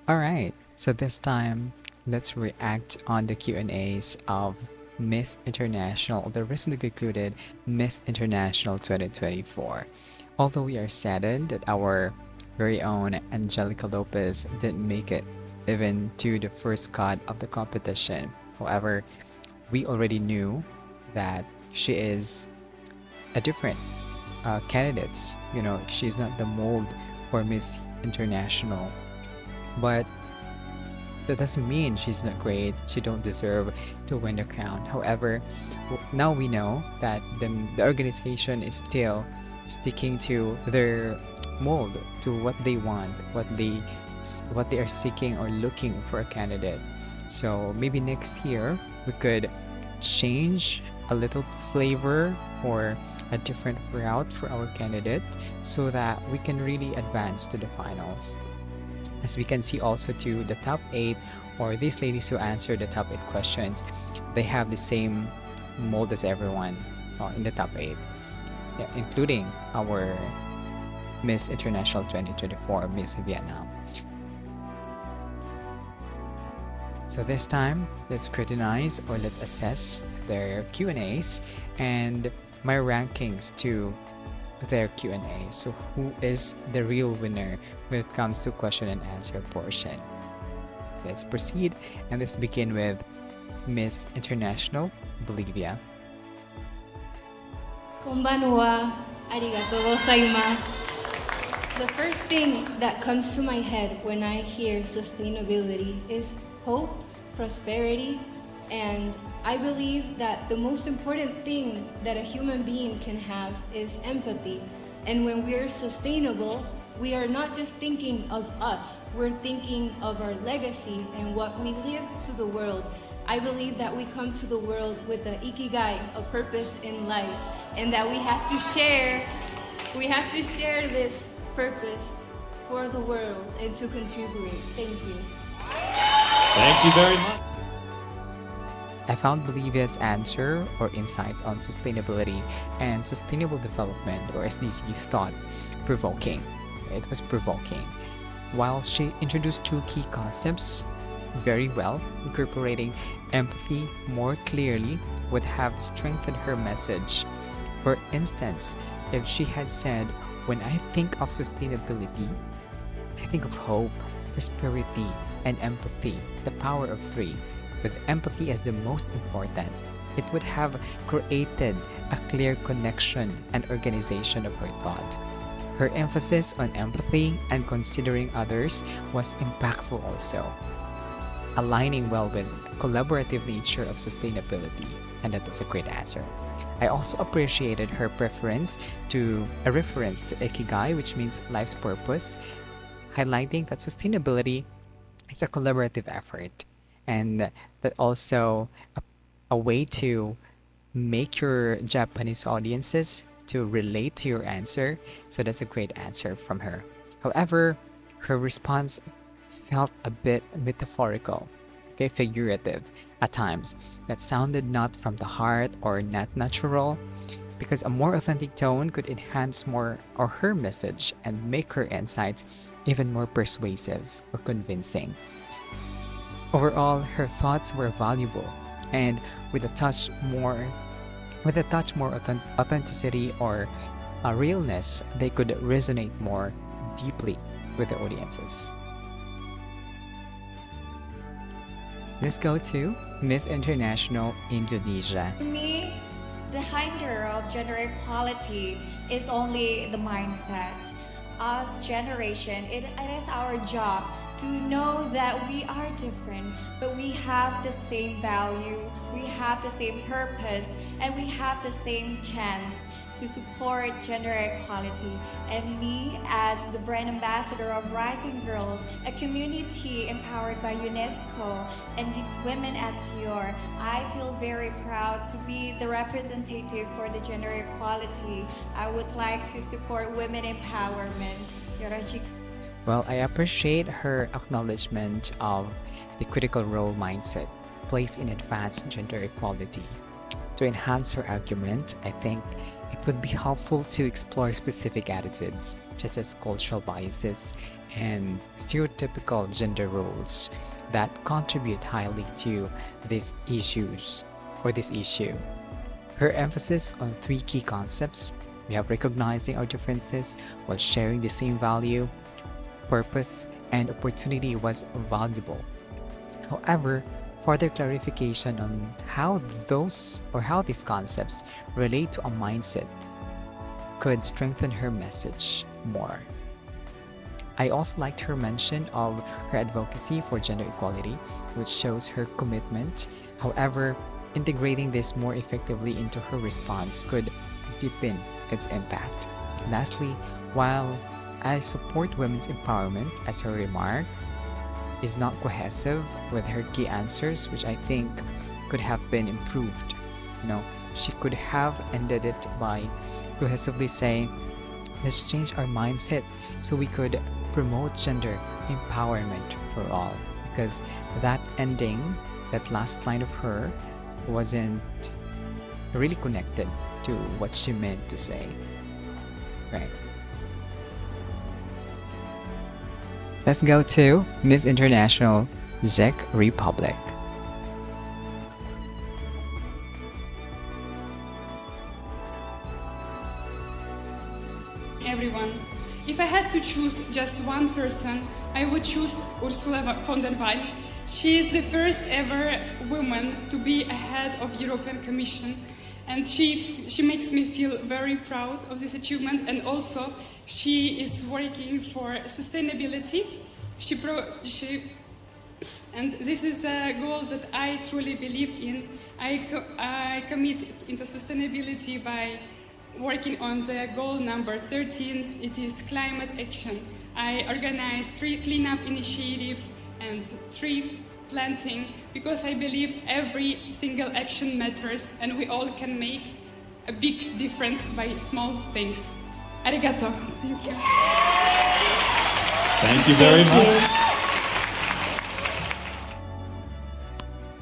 Alright, so this time, let's react on the Q&As of Miss International, the recently concluded Miss International 2024. Although we are saddened that our very own Angelica Lopez didn't make it even to the first cut of the competition. However, we already knew that she is a different candidate. You know, she's not the mold for Miss International, but that doesn't mean she's not great. She don't deserve to win the crown. However, now we know that the organization is still sticking to their mold, to what they want, what they are seeking or looking for a candidate. So maybe next year we could change a little flavor or a different route for our candidate so that we can really advance to the finals. As we can see also to the top 8, or these ladies who answered the top 8 questions, they have the same mold as everyone in the top 8, yeah, including our Miss International 2024, Miss Vietnam. So this time, let's scrutinize or let's assess their Q&As and my rankings to their Q&A. So who is the real winner when it comes to question and answer portion? Let's proceed and let's begin with Miss International Bolivia. Konbanwa, arigatou gozaimasu. The first thing that comes to my head when I hear sustainability is hope, prosperity, and I believe that the most important thing that a human being can have is empathy. And when we are sustainable, we are not just thinking of us, we're thinking of our legacy and what we live to the world. I believe that we come to the world with an ikigai, a purpose in life, and that we have to share this purpose for the world and to contribute. Thank you. Thank you very much. I found Bolivia's answer or insights on sustainability and sustainable development, or SDG, thought provoking. It was provoking. While she introduced two key concepts very well, incorporating empathy more clearly would have strengthened her message. For instance, if she had said, "When I think of sustainability, I think of hope, prosperity, and empathy, the power of three, with empathy as the most important," it would have created a clear connection and organization of her thought. Her emphasis on empathy and considering others was impactful also, aligning well with collaborative nature of sustainability, and that was a great answer. I also appreciated her preference to a reference to Ikigai, which means life's purpose, highlighting that sustainability is a collaborative effort, and that also a way to make your Japanese audiences to relate to your answer. So that's a great answer from her. However, her response felt a bit metaphorical, okay, figurative at times, that sounded not from the heart or not natural, because a more authentic tone could enhance more or her message and make her insights even more persuasive or convincing. Overall, her thoughts were valuable, and with a touch more authenticity or realness, they could resonate more deeply with the audiences. Let's go to Miss International Indonesia. To me, the hinder of gender equality is only the mindset. As generation, it is our job to know that we are different, but we have the same value, we have the same purpose, and we have the same chance to support gender equality. And me, as the brand ambassador of Rising Girls, a community empowered by UNESCO and Women at Dior, I feel very proud to be the representative for the gender equality. I would like to support women empowerment. Yoroshiku. Well, I appreciate her acknowledgement of the critical role mindset placed in advanced gender equality. To enhance her argument, I think it would be helpful to explore specific attitudes, such as cultural biases and stereotypical gender roles that contribute highly to these issues or this issue. Her emphasis on three key concepts: we have recognizing our differences while sharing the same value, purpose, and opportunity was valuable. However, further clarification on how these concepts relate to a mindset could strengthen her message more. I also liked her mention of her advocacy for gender equality, which shows her commitment. However, integrating this more effectively into her response could deepen its impact. Lastly, while I support women's empowerment, as her remark is not cohesive with her key answers, which I think could have been improved. She could have ended it by cohesively saying, let's change our mindset so we could promote gender empowerment for all. Because that ending, that last line of her, wasn't really connected to what she meant to say. Right. Let's go to Miss International Czech Republic. Everyone. If I had to choose just one person, I would choose Ursula von der Leyen. She is the first ever woman to be a head of European Commission, and she makes me feel very proud of this achievement. And also, she is working for sustainability. And this is a goal that I truly believe in. I commit into sustainability by working on the goal number 13. It is climate action. I organize 3 cleanup initiatives and 3 planting, because I believe every single action matters and we all can make a big difference by small things. Arigato. Thank you. Thank you very much.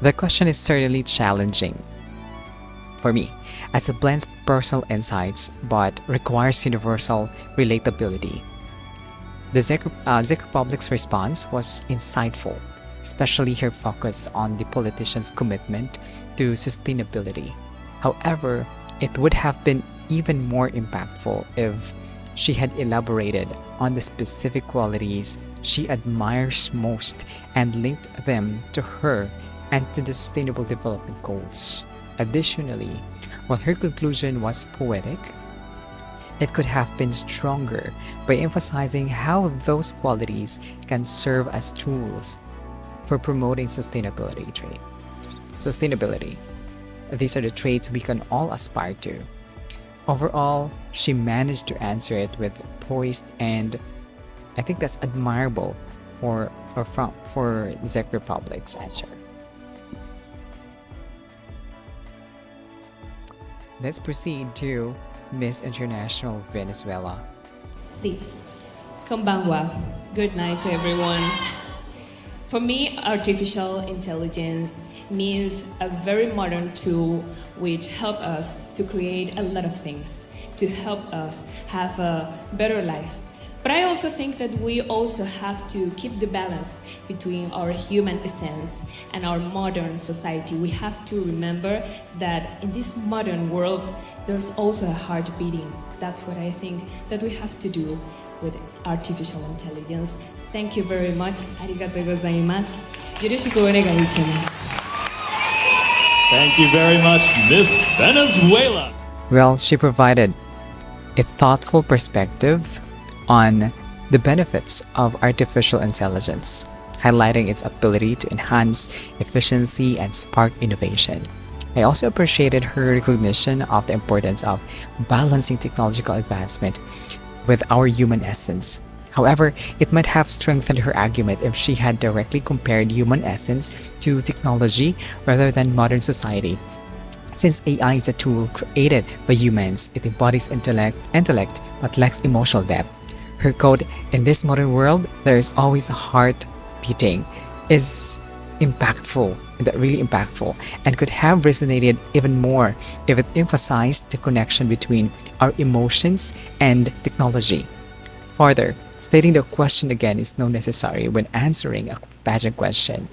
The question is certainly challenging for me, as it blends personal insights but requires universal relatability. The Czech Republic's response was insightful, especially her focus on the politicians' commitment to sustainability. However, it would have been even more impactful if she had elaborated on the specific qualities she admires most and linked them to her and to the Sustainable Development Goals. Additionally, while her conclusion was poetic, it could have been stronger by emphasizing how those qualities can serve as tools for promoting sustainability. These are the traits we can all aspire to. Overall, she managed to answer it with poised, and I think that's admirable for Czech Republic's answer. Let's proceed to Miss International Venezuela. Please. Konbanwa. Good night to everyone. For me, artificial intelligence means a very modern tool which helps us to create a lot of things, to help us have a better life. But I also think that we also have to keep the balance between our human essence and our modern society. We have to remember that in this modern world, there's also a heart beating. That's what I think that we have to do with artificial intelligence. Thank you very much. Arigatou gozaimasu. Yoroshiku onegai shimasu. Thank you very much, Miss Venezuela. Well, she provided a thoughtful perspective on the benefits of artificial intelligence, highlighting its ability to enhance efficiency and spark innovation. I also appreciated her recognition of the importance of balancing technological advancement with our human essence. However, it might have strengthened her argument if she had directly compared human essence to technology rather than modern society. Since AI is a tool created by humans, it embodies intellect but lacks emotional depth. Her quote, "In this modern world, there is always a heart beating," is really impactful, and could have resonated even more if it emphasized the connection between our emotions and technology. Further, Stating the question again is not necessary when answering a pageant question.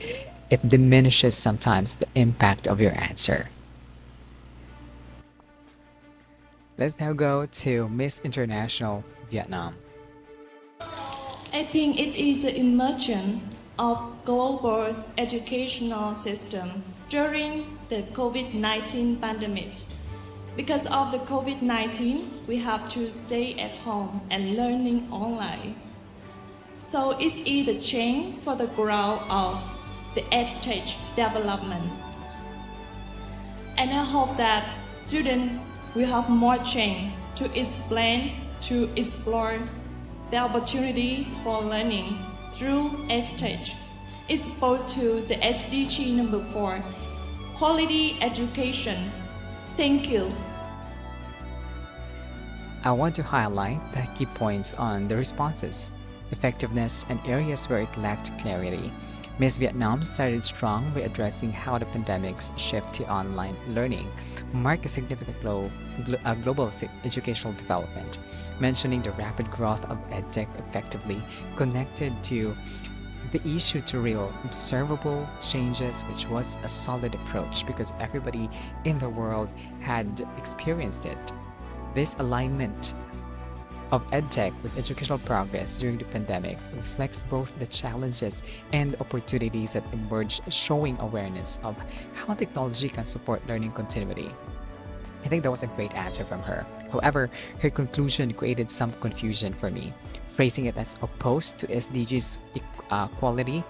It diminishes sometimes the impact of your answer. Let's now go to Miss International Vietnam. I think it is the emergence of global educational system during the COVID-19 pandemic. Because of the COVID-19, we have to stay at home and learning online. So it is the change for the growth of the EdTech development. And I hope that students will have more chance to explain, to explore the opportunity for learning through EdTech. Exposed to the SDG number 4, quality education. Thank you. I want to highlight the key points on the responses, effectiveness, and areas where it lacked clarity. Miss Vietnam started strong by addressing how the pandemic's shift to online learning marked a significant global educational development, mentioning the rapid growth of EdTech effectively connected to the issue to real observable changes, which was a solid approach because everybody in the world had experienced it. This alignment of EdTech with educational progress during the pandemic reflects both the challenges and opportunities that emerged, showing awareness of how technology can support learning continuity. I think that was a great answer from her. However, her conclusion created some confusion for me, phrasing it as opposed to SDGs quality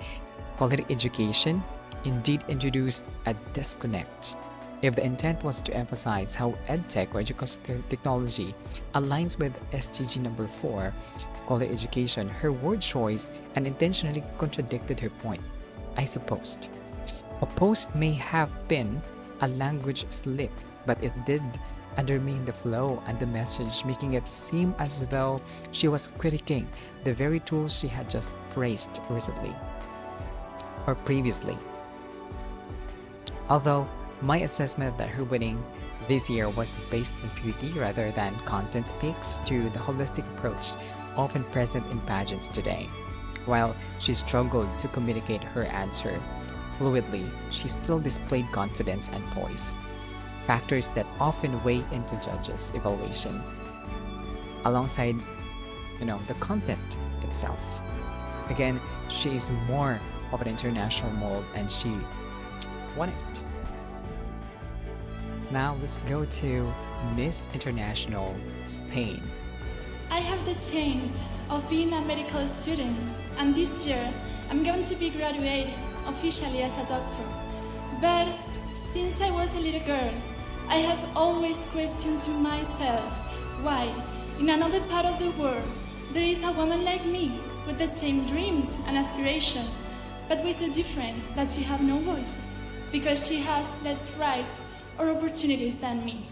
education indeed introduced a disconnect. If the intent was to emphasize how EdTech or educational technology aligns with SDG number 4, quality education, her word choice unintentionally contradicted her point. I supposed. Opposed may have been a language slip, but it did undermine the flow and the message, making it seem as though she was critiquing the very tools she had just praised recently or previously. Although my assessment that her winning this year was based on beauty rather than content speaks to the holistic approach often present in pageants today. While she struggled to communicate her answer fluidly, she still displayed confidence and poise, factors that often weigh into judges' evaluation, alongside, the content itself. Again, she is more of an international mold and she won it. Now let's go to Miss International Spain. I have the chance of being a medical student, and this year I'm going to be graduating officially as a doctor. But since I was a little girl, I have always questioned to myself why, in another part of the world, there is a woman like me with the same dreams and aspirations, but with the difference that she has no voice, because she has less rights or opportunities than me.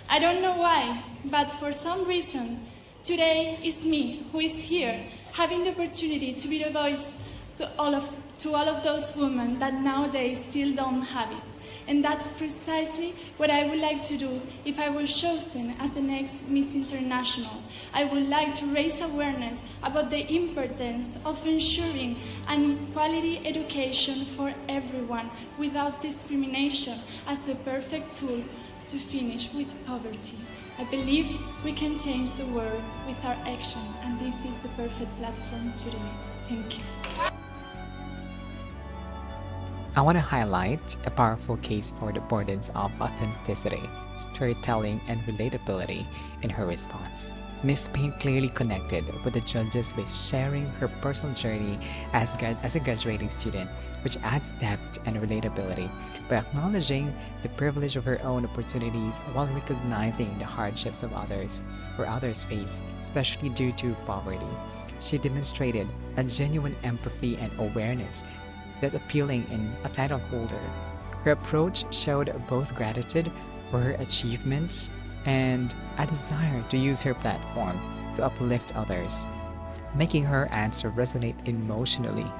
I don't know why, but for some reason, today is me who is here, having the opportunity to be the voice to all of those women that nowadays still don't have it. And that's precisely what I would like to do if I was chosen as the next Miss International. I would like to raise awareness about the importance of ensuring an quality education for everyone without discrimination as the perfect tool to finish with poverty. I believe we can change the world with our action, and this is the perfect platform today. Thank you. I want to highlight a powerful case for the importance of authenticity, storytelling, and relatability in her response. Miss Spain clearly connected with the judges by sharing her personal journey as a graduating student, which adds depth and relatability by acknowledging the privilege of her own opportunities while recognizing the hardships of others face, especially due to poverty. She demonstrated a genuine empathy and awareness that's appealing in a title holder. Her approach showed both gratitude for her achievements and a desire to use her platform to uplift others, making her answer resonate emotionally.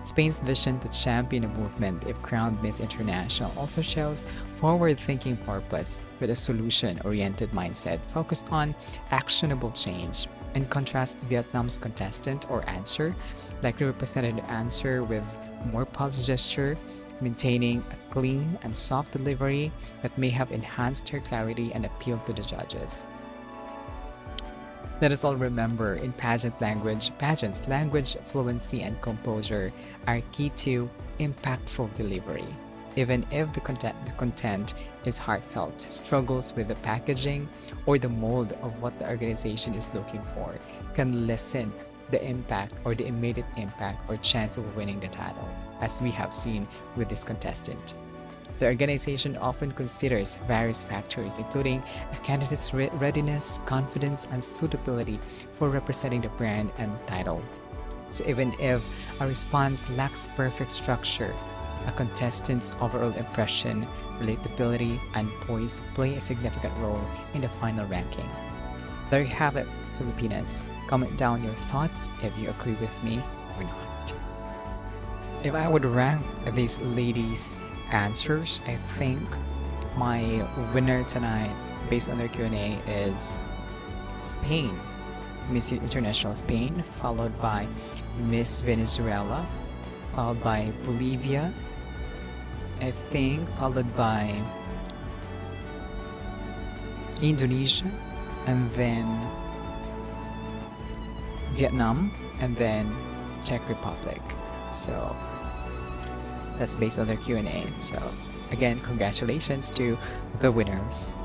Spain's vision to champion a movement if crowned Miss International also shows forward-thinking purpose with a solution-oriented mindset focused on actionable change. In contrast, Vietnam's contestant or answer likely represented the answer with more polished gesture, maintaining a clean and soft delivery that may have enhanced her clarity and appeal to the judges. Let us all remember in pageants, language fluency and composure are key to impactful delivery. Even if the content is heartfelt, struggles with the packaging or the mold of what the organization is looking for can lessen the impact or the immediate impact or chance of winning the title, as we have seen with this contestant. The organization often considers various factors, including a candidate's readiness, confidence, and suitability for representing the brand and title. So even if a response lacks perfect structure, a contestant's overall impression, relatability, and poise play a significant role in the final ranking. There you have it, Filipinas. Comment down your thoughts if you agree with me or not. If I would rank these ladies' answers, I think my winner tonight, based on their Q&A, is Spain. Miss International Spain, followed by Miss Venezuela, followed by Bolivia, I think, followed by Indonesia, and then Vietnam, and then Czech Republic. So that's based on their Q&A. So again, congratulations to the winners.